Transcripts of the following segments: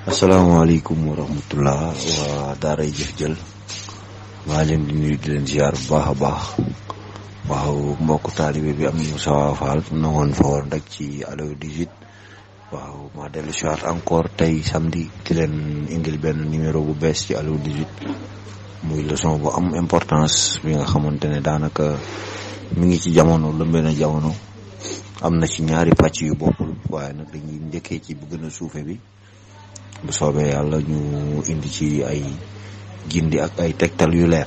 asalaamaaleykum wa rahmatullah waa daaray Jëf Jël maa leen di nuyu di leen ziar bu baax a baax. waaw mbokk taalibe bi am Moussa Fall na woon fa woon rek ci Allo 18. waaw maa dellu si waat encore tey samedi di leen indil benn numéro bu bees ci Allo 18 muy leçon bu am importance bi nga xamante ne daanaka mi ngi ci jamono lëmbee na jamono. am na ci ñaari pàcc yu bokkul waaye nag dañuy njëkkee ci bu gën a suufe bi bu soobee yàlla ñu indi ci ay gindi ak ay tegtal yu leer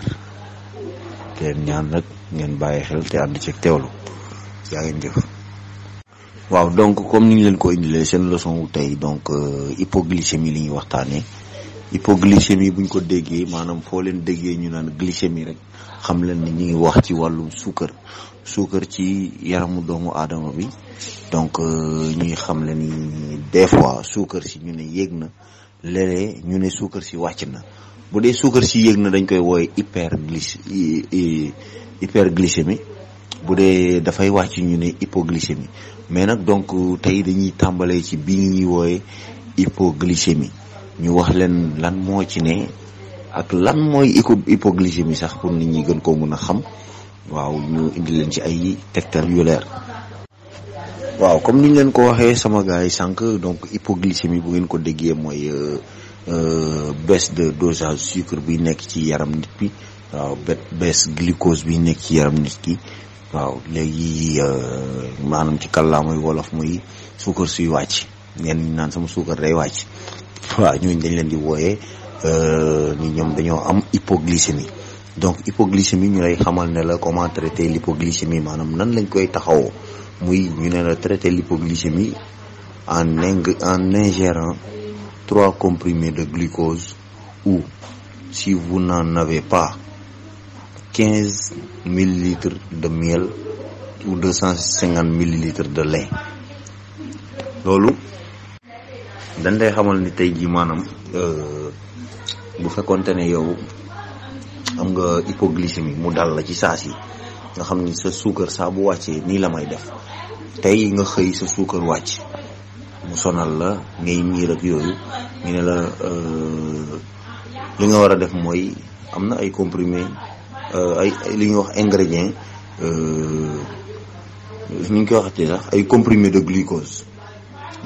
te leen ñaan nag ngeen bàyyi xel te ànd ceeg teewlu yaa ngeen jëf. waaw donc comme ni ñu leen ko indilee seen leçon wu tey donc hypoglycémie li ñuy waxtaanee. hypoglycémie buñ ko déggee maanaam foo leen déggee ñu naan glycémie rek xam leen ni ñu ngi wax ci wàllu suukar ci yaramu doomu aadama bi. donc ñuy xam le ni des fois suukar si ñu ne yéeg na léeg-léeg ñu ne suukar si wàcc na. bu dee suukar si yéeg na dañ koy woowe hyperglycémie bu dee dafay wàcc ñu ne hypoglycémie mais nag donc tey dañuy tàmbalee ci bi ñuy woowe hypoglycémie ñu wax leen lan moo ci ne ak lan mooy hypoglycémie sax pour nit ñi gën koo mën a xam. waaw ñu indi leen ci ay tegtal yu leer. waaw comme niñ leen ko waxee sama gars yi sànq donc hypoglycémie bu ngeen ko déggee mooy baisse de dosage sucre bi nekk ci yaram nit bi. waaw baisse glucose bi nekk ci yaram nit ki. waaw léegi maanaam ci kàllaamay wolof muy suukar suy wàcc ngeen ñu naan sama suukar day wàcc. waaw ñooñu dañ leen di wooyee ni ñoom dañoo am hypoglycémie. donc hypoglycémie ñu lay xamal ne la comment traiter l'hypoglycémie maanaam nan lañ koy taxawoo muy ñu ne la traiter l'hypoglycémie en ingérant 3 comprimés de glucose ou si vous n'en avez pas 15 millilitres de miel ou 250 millilitres de lait. loolu dañ lay xamal ni tey jii maanaam bu fekkonte ne yow am nga hypoglycémie mu dal la ci saas yi nga xam ni sa suukar saa bu wàccee nii la may def tey nga xëy sa suukar wàcc mu sonal la ngay miir ak yooyu ñu ne la li nga war a def mooy am na ay comprimé ay li ñuy wax ingrédient ni ñu koy waxatee sax ay comprimé de glucose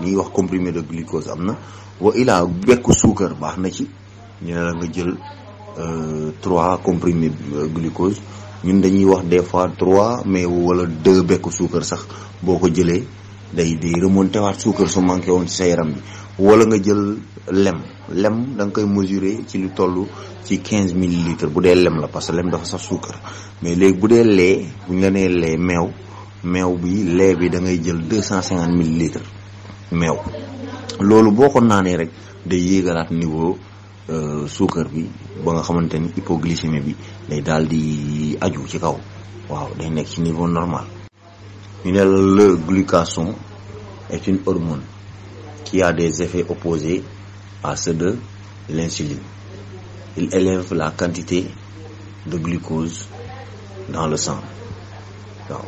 li ñuy wax comprimé de glucose am na wa ilaa bekku suukar baax na ci ñu ne la nga jël 3 comprimés glucose ñun dañuy wax des fois 3 mais wala 2 bekku suukar sax boo ko jëlee day remonté waat suukar su manqué woon ci sa yaram bi. wala nga jël lem da nga koy mesurer ci lu toll ci 15 millilitres bu dee lem la parce que lem dafa sax suukar. mais léegi bu dee lait bu ñu la nee lait meew bi lait bi da ngay jël 250 millilitres meew. loolu boo ko naanee rek day yéegalaat niveau suukar bi ba nga xamante ni hypoglycémie bi day daal di aju ci kaw. waaw day nekk ci niveau normal. ñu ne le glucagon est une hormone qui a des effets opposés à ceux de l'insuline. Il élève la quantité de glucose dans le sang. waaw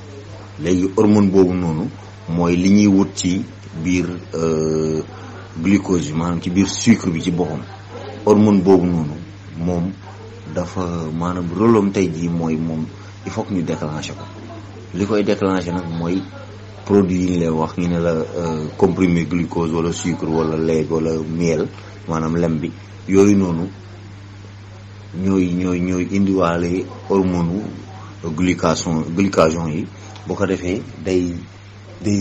léegi hormone boobu noonu mooy li ñuy wut ci biir glucose bi maanaam ci biir sucre bi ci boppam. hormone boobu noonu moom dafa maanaam rôle am tey jii mooy moom il faut que ñu déclencher ko. li koy déclencher nag mooy produit yi ñu lay wax ñu ne la comprimé glucose wala sucre wala lait wala miel maanaam lem bi yooyu noonu ñooy indiwaale hormone glucagon yi. bu ko defee day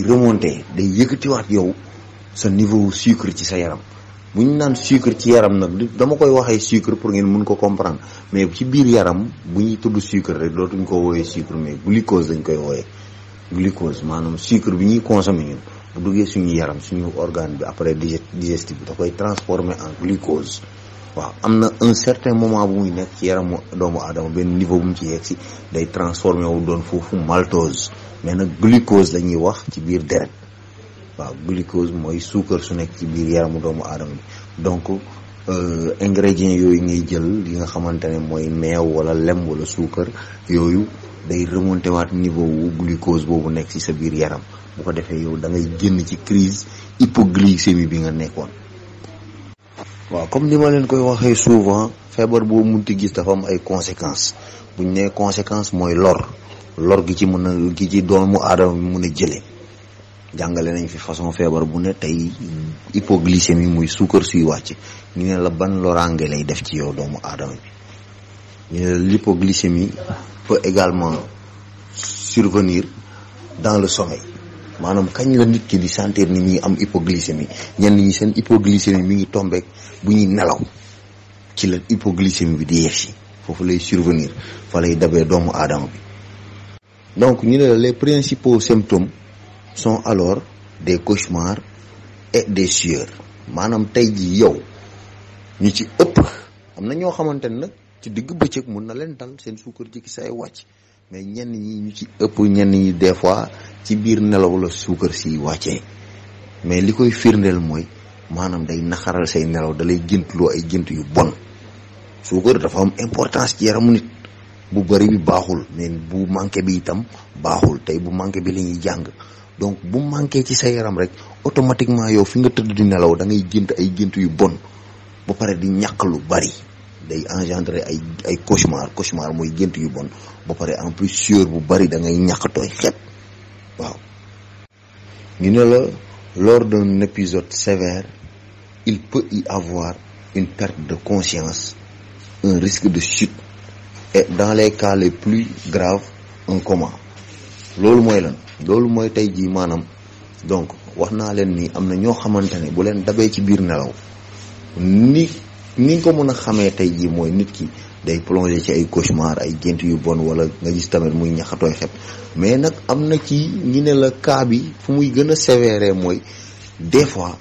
remonter day yëkkatiwaat yow sa niveau sucre ci sa yaram. bu ñu naan sucre ci yaram nag dama koy waxee sucre pour ngeen mën ko comprendre mais ci biir yaram bu ñuy tudd sucre rek dootuñ ko wooyee sucre mais glucose dañ koy wooyee. glucose maanaam sucre bi ñuy consommer ñun bu duggee suñu yaram suñu organe bi après digestif bi da koy transformer en glucose. waaw am na un certain moment bu muy nekk ci yaramu doomu aadama benn niveau bu mu ci yegg si day transformer wu doon foofu maltose mais nag glucose la ñuy wax ci biir deret. waaw glucose mooy suukar su nekk ci biir yaramu doomu aadama bi donc ingrédients yooyu ngay jël yi nga xamante ne mooy meew wala lem wala suukar yooyu day remonté waat niveau wu glucose boobu nekk ci sa biir yaram bu ko defee yow da ngay génn ci crise hypoglycémie bi nga nekkoon. waaw comme ni ma leen koy waxee souvent feebar boo munti gis dafa am ay conséquences buñ nee conséquence mooy lor gi ci mën a gi ci doomu aadama bi mën a jëlee jàngale nañ fi façon feebar bu ne tey hypoglycémie muy suukar suy wàcc ñu ne la ban loraange lay def ci yow doomu aadama bi ñu ne la l'hypoglycémie peut également survenir dans le sommeil maanaam kañ la nit ki di sentir ni mi ngi am hypoglycémie ñenn ñi seen hypoglycémie mi ngi tombeek bu ñuy nelaw ci la hypoglycémie bi di yegsi foofu lay survenir fa lay dabee doomu aadama bi. donc ñu ne la les principaux symptômes sont alors des cauchemars et des sueurs maanaam tey jii yow ñu ci ëpp am na ñoo xamante ne nag ci digg bëccëg mun na leen dal seen suukar ci say wàcc mais ñenn ñi ñu ci ëpp ñenn ñi des fois ci biir nelaw la suukar si wàccee mais li koy firndeel mooy maanaam day naxaral say nelaw dalay géntloo ay gént yu bon. suukar dafa am importance ci yaramu nit bu bari bi baaxul mais bu manqué bi itam baaxul tey bu manqué bi la ñuy jàng donc bu manqué ci sa yaram rek automatiquement yow fi nga tëdd di nelaw da ngay gént ay gént yu bon ba pare di ñàkk lu bari day engendrer ay cauchemar mooy gént yu bon ba pare en plus sueur bu bari da ngay ñàkk tooy xepp waaw. ñu ne la lors d'un épisode sévère il peut y avoir une perte de conscience, un risque de chute et dans les cas les plus graves un coma. loolu mooy lan loolu mooy tey jii maanaam donc wax naa leen ni am na ñoo xamante ne bu leen dabee ci biir nelaw ni nga ko mën a xamee tey jii mooy nit ki day plongé ci ay cauchemar ay gént yu bon wala nga gis tamit muy ñaxatooy xep mais nag am na ci ñi ne la cas bi fu muy gën a sévère mooy des fois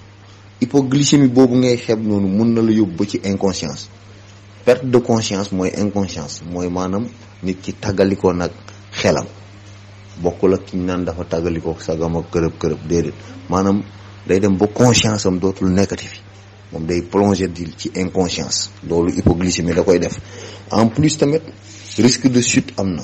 hypoglycémie boobu ngay xeeb noonu mun na la yóbbu ba ci inconscience. perte de conscience mooy inconscience mooy maanaam nit ki tàggalikoo nag xelam bokkul ak ki ñu naan dafa tàggalikoo sagam ak kërëb déedéet maanaam day dem ba conscience am dootul nekkati fi moom day plonger di ci inconscience loolu hypoglycémie da koy def. en plus tamit risque de chute am na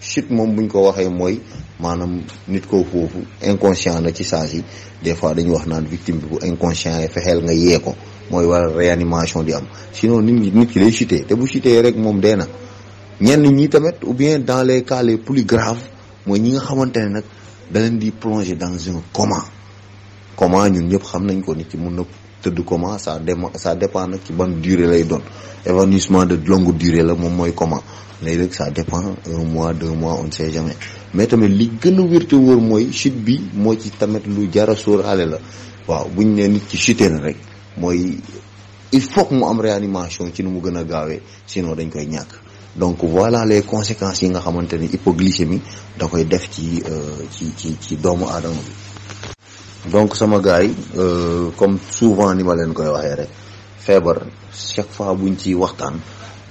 chute moom buñ ko waxee mooy maanaam nit ko foofu inconscient na ci saa si des fois dañuy wax naan victime bi bu inconscient yi fexeel nga yee ko mooy waral réanimation di am sinon nit ki day chuter te bu chuter rek moom dee na. ñenn ñi tamit ou bien dans les cas les plus graves mooy ñi nga xamante ne nag da leen di plonger dans un coma ñun ñëpp xam nañ ko nit ki mun na tëdd coma ça dépend nag ci ban durée lay doon évanouissement de longue durée la moom mooy coma léegi rek ça dépend 1 mois 2 mois on ne sait jamais mais tamit li gën a wér te wóor mooy chute bi moo ci tamit lu jara sóoraale la waaw buñ ne nit ki chuté na rek mooy il faut que mu am réanimation ci nu mu gën a gaawee sinon dañ koy ñàkk. donc voilà les conséquences yi nga xamante ni hypoglycémie da koy def ci doomu aadama bi. donc sama gars yi comme souvent ni ma leen koy waxee rek feebar chaque fois buñ ci waxtaan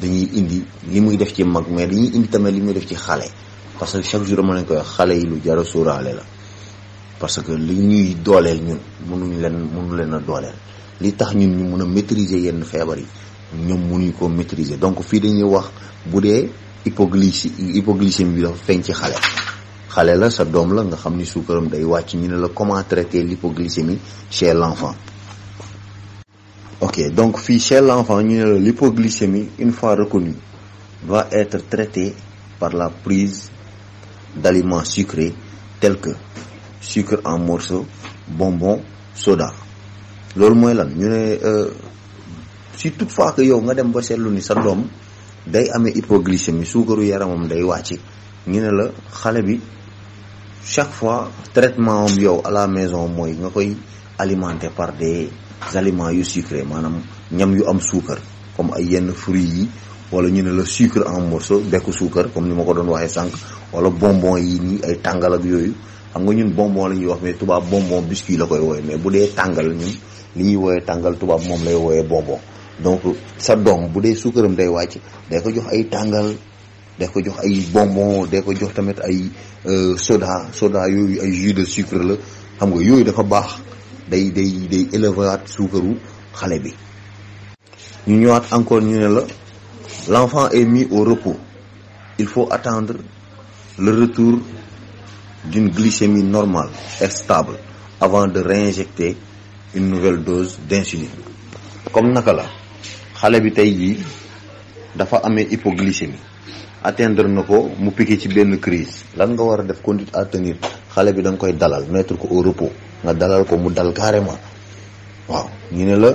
dañuy indi li muy def ci mag mais dañuy indi tamit li muy def ci xale parce que chaque jour dama leen koy wax xale yi lu jar a sóoraale la parce que li ñuy dooleel ñun mënu leen a dooleel li tax ñun ñu mun a maîtriser yenn feebar yi ñoom mënuñ koo maîtriser donc fii dañuy wax bu dee hypoglycémie bi dafa feeñ ci xale la sa doom la nga xam ni suukaram day wàcc ñu ne la comment traiter l'hypoglycémie chez l'enfant. ok donc fii chez l'enfant ñu ne la l'hypoglycémie une fois reconnue doit être traitée par la prise d'aliments sucrés tels que sucre en morceaux, bonbons, soda. loolu mooy lan ñu ne si toutefois que yow nga dem ba seetlu ni sa doom day amee hypoglycémie suukaru yaramam day wàcc ñu ne la xale bi chaque fois traitement am yow à la maison mooy nga koy alimenter par des aliments yu sucrés maanaam ñam yu am suukar comme ay yenn fruits yi wala ñu ne la sucre en morceau bekku suukar comme ni ma ko doon waxee sànq wala bonbon yi nii ay tàngal ak yooyu xam nga ñun bonbon la ñuy wax mais tubaab bonbon biscuit la koy wooye mais bu dee tàngal ñun li ñuy wooyee tàngal tubaab moom lay wooyee bonbon. donc sa doom bu dee suukaram day wàcc day ko jox ay tàngal day ko jox ay bonbon day ko jox tamit ay soda yooyu ay jus de sucre la xam nga yooyu dafa baax day élever suukaru xale bi. ñu ñëwaat encore ñu ne la l'enfant est mis au repos il faut attendre le retour d'une glycémie normale et stable avant de réinjecter une nouvelle dose d'insuline. comme naka la xale bi tey jii dafa amee hypoglycémie atteindre na ko mu piqué ci benn crise lan nga war a def conduite à tenir xale bi da nga koy dalal mettre ko au repos nga dalal ko mu dal carrément. waaw ñu ne la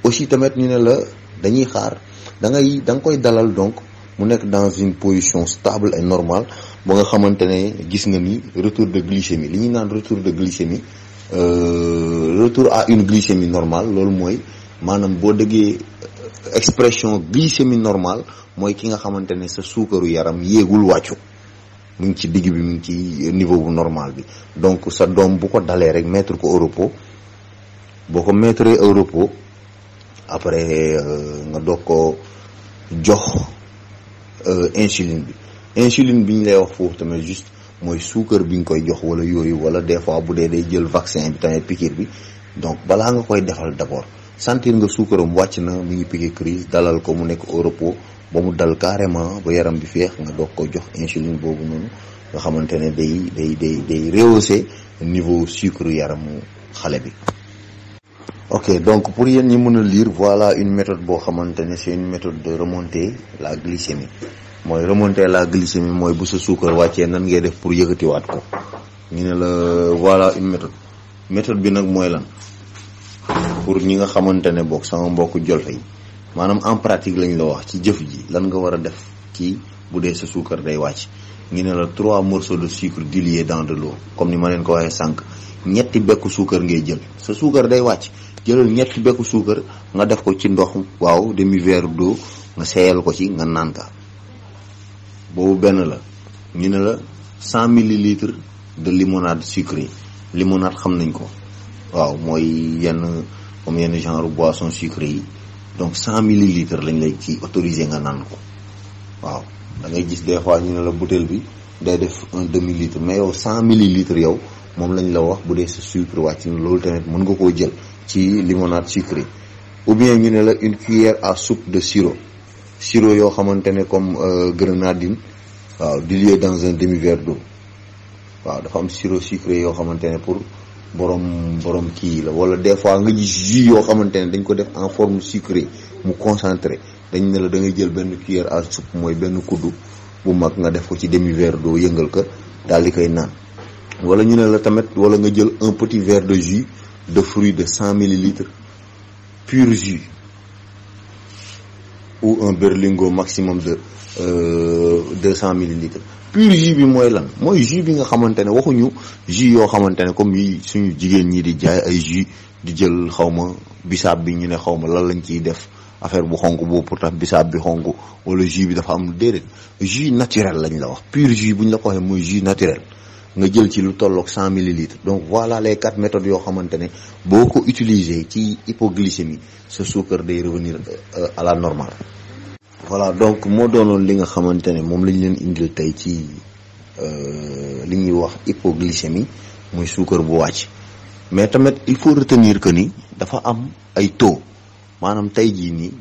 aussi tamit ñu ne la dañuy xaar da nga koy dalal donc mu nekk dans une position stable et normale ba nga xamante ne gis nga ni retour de glycémie li ñuy naan retour de glycémie retour à une glycémie normale loolu mooy maanaam boo déggee expression glycémie normale mooy ki nga xamante ne sa suukaru yaram yéegul wàccu mu ngi ci digg bi mu ngi ci niveau bu normal bi. donc sa doom bu ko dalee rek mettre ko au repos boo ko mettre au repos après nga doog ko jox insuline bi ñu lay wax foofu tamit juste mooy suukar bi nga koy jox wala yooyu wala des fois bu dee day jël vaccin bi tamit piqûre bi. donc balaa nga koy defal d'abord sentir nga suukaram wàcc na mu ngi piqué crise dalal ko mu nekk au repos ba mu dal carrément ba yaram bi feex nga doog ko jox insuline boobu noonu nga xamante ne day rehausser niveau sucre yaramu xale bi. ok donc pour yéen ñi mën a lire voilà une méthode boo xamante ne c'est une méthode de remonter la glycémie mooy remonter la glycémie mooy bu sa suukar wàccee nan ngay def pour yëkkatiwaat ko ñu ne la voilà une méthode bi nag mooy lan pour ñi nga xamante ne boog sama mbokk jolfe yi maanaam en pratique lañ la wax ci jëf ji lan nga war a def ci bu dee sa suukar day wàcc ñu ne la 3 morceaux de sucre dilués dans de l'eau comme ni ma leen ko waxee sànq ñetti bekku suukar ngay jël sa suukar day wàcc jëlal ñetti bekku suukar nga def ko ci ndox waaw demi verre d'eau nga seeyal ko ci nga naan ka boobu benn la. ñu ne la 100 millilitres de limonade sucrée limonade xam nañ ko waaw mooy yenn comme yenn genre boisson sucrée yi donc 100 millilitres lañ lay ci autorisé nga naan ko waaw da ngay gis des fois ñu ne la bouteille bi day def 1 demi-litre mais yow 100 millilitres yow moom lañ la wax bu dee sa sucre wàcc na loolu tamit mën nga koo jël ci limonade sucrée. ou bien ñu ne la une cuillère à soupe de sirop yoo xamante ne comme grenadine waaw dilué dans un demi-verre d'eau waaw dafa am sirop sucré yoo xamante ne pour borom kii la wala des fois nga gis jus yoo xamante ne dañ ko def en forme sucrée mu concentré dañ ne la da ngay jël benn cuillère à soupe mooy benn kuddu bu mag nga def ko ci demi-verre d'eau yëngal ko daal di koy naan. wala ñu ne la tamit wala nga jël un petit verre de jus de fruits de 100 millilitres pur jus ou un berlingot maximum de 200 millilitres. pur jus bi mooy lan mooy jus bi nga xamante ne waxuñu jus yoo xamante ne comme yi suñu jigéen ñi di jaay ay jus di jël xawma bisaab bi ñu ne xawma lan lañ ciy def affaire bu xonk boobu pour tax bisaab bi xonk wala jus bi dafa am déedéet jus naturel lañ la wax pur jus bu ñu la ko waxee mooy jus naturel nga jël ci lu tolloog 100 millilitres. donc voilà les 4 méthodes yoo xamante ne boo ko utiliser ci hypoglycémie sa suukar day revenir à la normale. voilà donc moo doonoon li nga xamante ne moom lañ leen indil tey ci li ñuy wax hypoglycémie muy suukar bu wàcc mais tamit il faut retenir que ni dafa am ay taux maanaam tey jii nii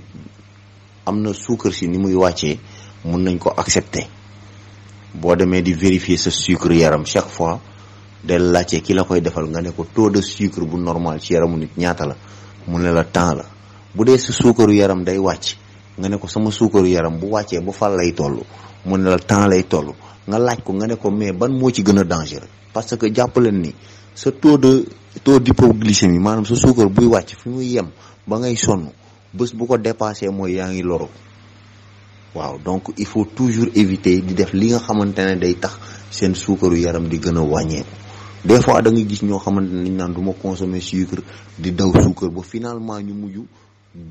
am na suukar si ni muy wàccee mun nañ ko accepter boo demee di vérifier sa sucre yaram chaque fois del laajte ki la koy defal nga ne ko taux de sucre bu normal ci yaramu nit ñaata la mu ne la temps la bu dee sa suukaru yaram day wàcc nga ne ko sama suukaru yaram bu wàccee ba fan lay toll mu ne la temps lay toll nga laaj ko nga ne ko mais ban moo ci gën a dangereux parce que jàpp leen ni sa taux d'hypoglycémie maanaam sa suukar buy wàcc fi muy yem ba ngay sonn bés bu ko dépassé mooy yaa ngi loro waaw donc il faut toujours éviter di def li nga xamante ne day tax seen suukaru yaram di gën a wàññeeku des fois da nga gis ñoo xamante ne dañ naan du ma consommer sucre di daw suukar ba finalement ñu mujj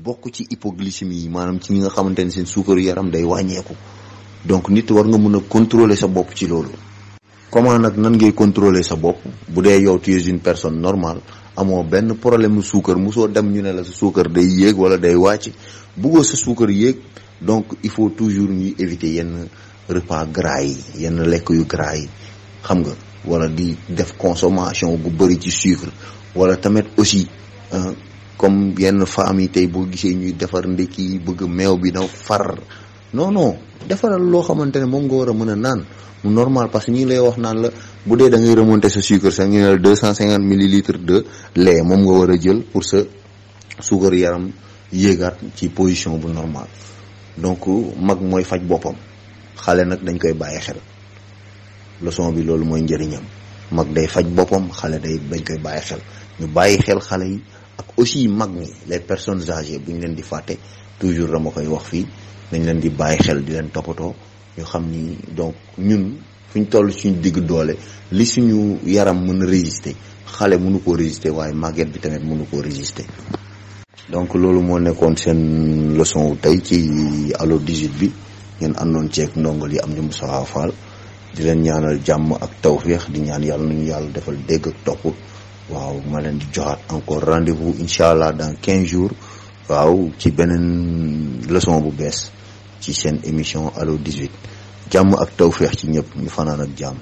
bokk ci hypoglycémie yi maanaam ci ñi nga xamante ne seen suukaru yaram day wàññeeku donc nit war nga mën a contrôler sa bopp ci loolu. comment nag nan ngay contrôler sa bopp bu dee yow tu es une personne normale amoo benn problème mu suukar musoo dem ñu ne la sa suukar day yéeg wala day wàcc buggoo sa suukar yéeg donc il faut toujours ñuy éviter yenn repas gras yi yenn lekk yu gras yi xam nga wala di def consommation bu bëri ci sucre wala tamit aussi comme yenn femmes yi tey boo gisee ñuy defar ndekki bëgg meew bi daw far non defaral loo xamante ne moom nga war a mën a naan mu normal parce que ñi lay wax naan la bu dee da ngay remonter sa sucre sax ñu ne la 250 millilitres de lait moom nga war a jël pour sa suukar yaram yéegaat ci position bu normal. Donc mag mooy faj boppam, xale nag dañ koy bàyyi xel. Leçon bi loolu mooy njëriñam, mag day faj boppam, xale dañ koy bàyyi xel. ñu bàyyi xel xale yi ak aussi mag ñi, les personnes âgées bu ñu leen di fàtte, toujours dama koy wax fii, dañ leen di bàyyi xel di leen toppatoo. ñu xam ni donc ñun fu ñu toll suñu digg doole, li suñu yaram mën a résister xale mënu koo résister, waaye màgget bi tamit mënu koo résister. donc loolu moo nekkoon seen leçon wu tey ci Allo 18 bi, ngeen àndoon ceeg ndongo yi am di Moustapha Fall. di leen ñaanal jàmm ak tawféex, di ñaan yàlla nañu yàlla defal dégg ak topp. waaw ma leen di joxaat encore rendez-vous incha allah dans 15 jours. waaw ci beneen leçon bu bees ci seen émission Allo 18. jàmm ak tawféex ci ñëpp, ñu fanaan ak jàmm.